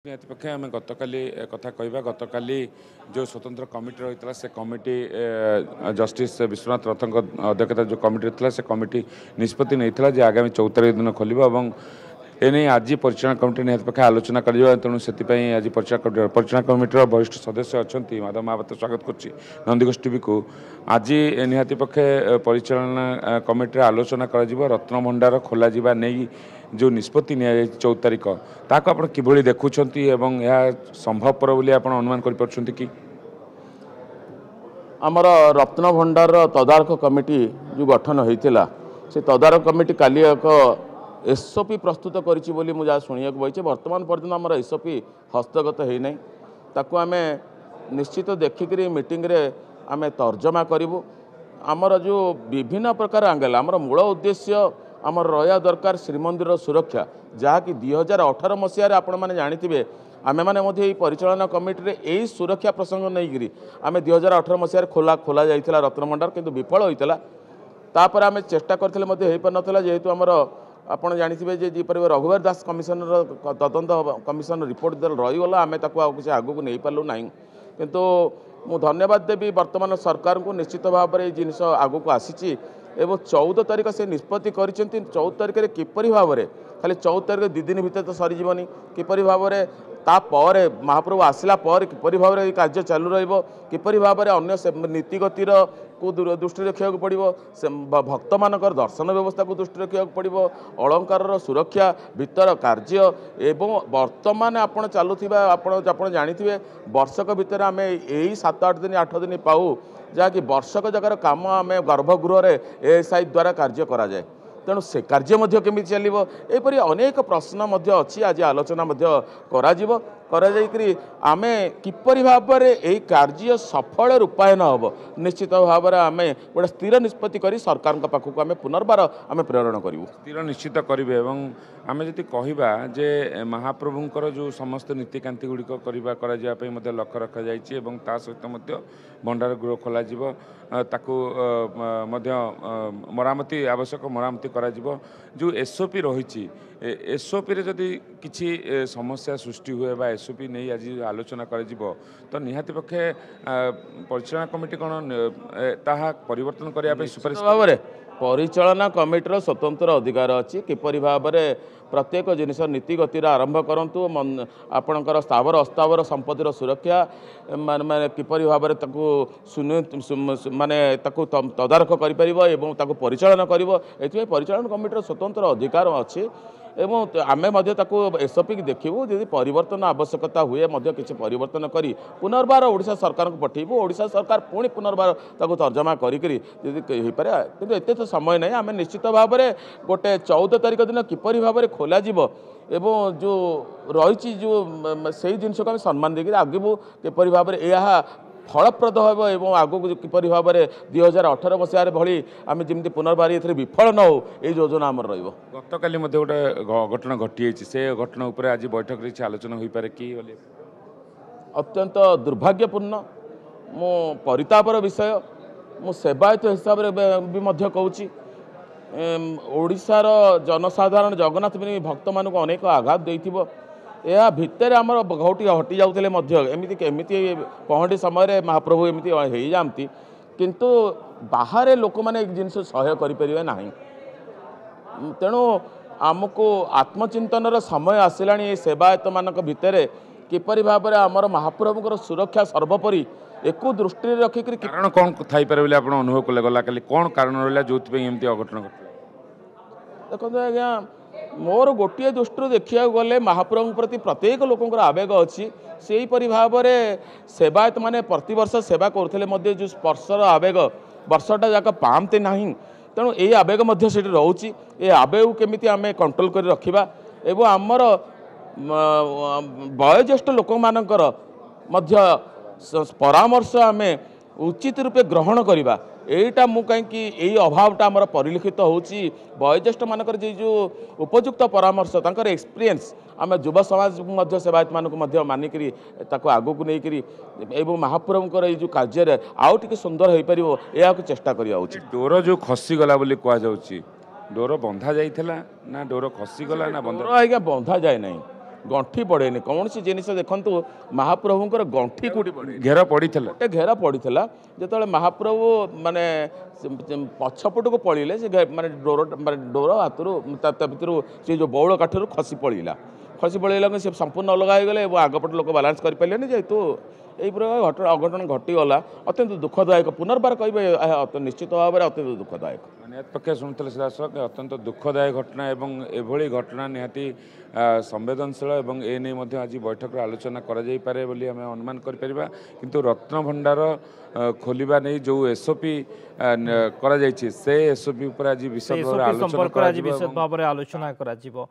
निहत पक्षे आम गतकाली कथा कहवा गतकाली जो स्वतंत्र कमिटी रही है से कमिटी जस्टिस विश्वनाथ रथ अध्यक्षता जो कमिटी रही है से कमिटी निष्पत्ति नहीं आगामी 14 तारिख दिन खोल एने आज परिचालन कमिटी निहत पक्षे आलोचना कर तेणु से आज परिचालन कमिटर वरिष्ठ सदस्य अच्छा माधव महापात्र स्वागत कर नंदीघोष टीवी को आज निहत पक्षे परिचालन कमिटी आलोचना कर रत्न भंडार खोल नहीं जो निष्पत्ति नि 14 तारिख ताको आप किभली देखुंट संभवपर बोली आप अनुमान कर कि आमर रत्न भंडार तदारख कमिटी जो गठन होता से तदारख कमिटी काली एक एसओपी प्रस्तुत करी मुझे शुणा बही बर्तमान पर्यटन आम एसओपी हस्तगत होना ताकू आम निश्चित देखिक मीटिंग रे आम तर्जमा करूँ आमर जो विभिन्न प्रकार आंगल आमर मूल उद्देश्य आमर रहा दरकार श्रीमंदिर सुरक्षा जहाँकि 2018 मसीह आपण मैंने जानी आमे मैंने परिचालन कमिटी रे यही सुरक्षा प्रसंग नहीं आम 2018 मसीह खोला जाइला रत्न भंडार किंतु विफल होता तापर आम चेष्टा करते पार नाला जेहेतु आमर आपड़ जानते जीपर रघुवर दास कमिशन तदंत कमिशन रिपोर्ट रहीगला आम किसी आगू नहीं पार्लु ना किंतु मु धन्यवाद देवी वर्तमान सरकार को निश्चित भाव में जिनस आगू को आसी एवं 14 तारिख से निष्पत्ति कर 14 तारिख में किपरि भाव में खाली 14 तारिख 2 दिन भितर तो सरीजनी किपरि भाव में तापर महाप्रभु आसला पर किपरि भाव में कार्य चालू रहीपरि भाव में अन्य नीतिगतिर को दृष्टि रखा पड़ो से भक्त मानकर दर्शन व्यवस्था को दृष्टि रखा पड़ो अलंकार सुरक्षा भीतर कार्य एवं वर्तमान आप चलुवा आप जानी वर्षक भितर आम यही 7-8 दिन 8 दिन पाऊ जहाँकि वर्षक जगार कम आम गर्भगृह एएसआई द्वारा कार्य कराए तेणु से कार्य केमी चलो यहपरी अनेक प्रश्न अच्छी आज आलोचना आम किपरि भाव में यही कार्य सफल रूपायन हम निश्चित भाव में आम गोटे स्थिर निष्पत्ति कर सरकार पाखक आम पुनर्बार आम प्रेरण करूँ स्थिर निश्चित करेंगे आम जी कहवा जे महाप्रभुंर जो समस्त नीतिकांति गुड़िक करने लक्ष्य रखा जा सहित भंडार गृह खोल मरामती आवश्यक मरामती करा जो एसओपी रही एसओपी रे जदि किसी समस्या सृष्टि हुए बा एसओपी नहीं आज आलोचना कर तो निहाती पक्षे परिचालन कमिटी कौन ताहा परिवर्तन करने सुपारिश भाव में परिचालन कमिटर स्वतंत्र अधिकार अच्छी किपरि भाव में प्रत्येक जिनिस नीति गतिर आरंभ करूँ आपणकर स्थावर अस्थावर संपत्तिर सुरक्षा माने किपरि भाव में माने तदारख कर परिचालन कर परिचालन कमिटर स्वतंत्र अधिकार अच्छी एवं आमे एसओपी की देखू यदि परिवर्तन आवश्यकता हुए किसी परिवर्तन करी पुनर्बार ओडिशा सरकार को पठेबू ओडिशा सरकार पुणी पुनर्बार तर्जमा करी पारे किंतु एते तो समय नहीं आम निश्चित भाव में गोटे 14 तारिख दिन किपरि भाव में खोल एवं जो रही जो से जिनस को सम्मान देकर आगू किपरि भाव में यह फलप्रद हो एवं आगू किपरि भाव में 2018 मसीह भली आम जमी पुनर्बार ये विफल न हो ये योजना आम गतकाली गोटे घटना घटी से घटना उपर आज बैठक आलोचना हो पारे कि अत्यंत दुर्भाग्यपूर्ण मो परितापर विषय मो सेवायत हिसाब से भी कहूँ ओडिशार जनसाधारण जगन्नाथ भक्त मानक अनेक आघात देथिबो या भितर आमर घटी हटि जाउतले एमती केमिति पहंडी समय महाप्रभु एमती हो जाती किंतु बाहर लोक मैंने एक जिनस सह्य करें ना तेणु आमको आत्मचिंतन समय आसला सेवायत मान भितर किपरि भाव में आमर महाप्रभुकर सुरक्षा सर्वोपरि एक दृष्टि रखिक कारण कौन थी बोले आप अनुभव कले गला कौन कारण रहा जो एमती अघटन घट देखो आज्ञा मोर गोटे दृष्टि देखा गले महाप्रभु प्रति प्रत्येक लोक आवेग अच्छी से भाव में सेवायत मैंने प्रतिवर्ष सेवा करते जो स्पर्शर आवेग वर्षटा जाक पाते ना तेणु ये आवेग रोचे ये आवेग केमी आम कंट्रोल कर रखा एवं आमर वयोज्येष्ठ लोक मानकर परामर्श आम उचित रूपे ग्रहण करवा यहीटा मु कहीं अभावटा आमर परिलक्षित होची वयोज्येष्ठ मानकर जो उपयुक्त परामर्श तांकर एक्सपीरियंस आम युवा समाज सेवायत मानक मानिकी आगू को लेकर एवं महाप्रभुंर ये जो कार्य आउ टे सुंदर हो पार या चेष्टा करा डोर जो खसीगला कहु डोर बंधा जाइला ना डोर खसीगला ना बंधा आज्ञा बंधा जाए ना गंठी पड़ेनि कौन सी जिन देखु महाप्रभुंर गंठी कूटी पड़े घेर पड़ी गोटे घेरा पड़ा जो महाप्रभु माने पछपट को पड़े से माने डोर हाथ भर से जो बौल काठर खसी पड़ा से संपूर्ण अलग हो गले आगपट लोक बालांस करें जेहेतु यही प्रकार घटना अघटन घटीगला अत्यंत दुखदायक पुनर्बार कहे निश्चित भाव में अत्यंत दुखदायक पक्षे शुणुले सीधासख अत्यंत दुखदायक घटना एवं एभली घटना निहाती संवेदनशील एवं ए नहीं आज बैठक आलोचना करे बोली आम अनुमान करिपरिबा किंतु रत्न भंडार खोलिबा नहीं जो एसओपी करा जायछि से एसओपी ऊपर आज विशद भाव आलोचना विशद भाव आलोचना करा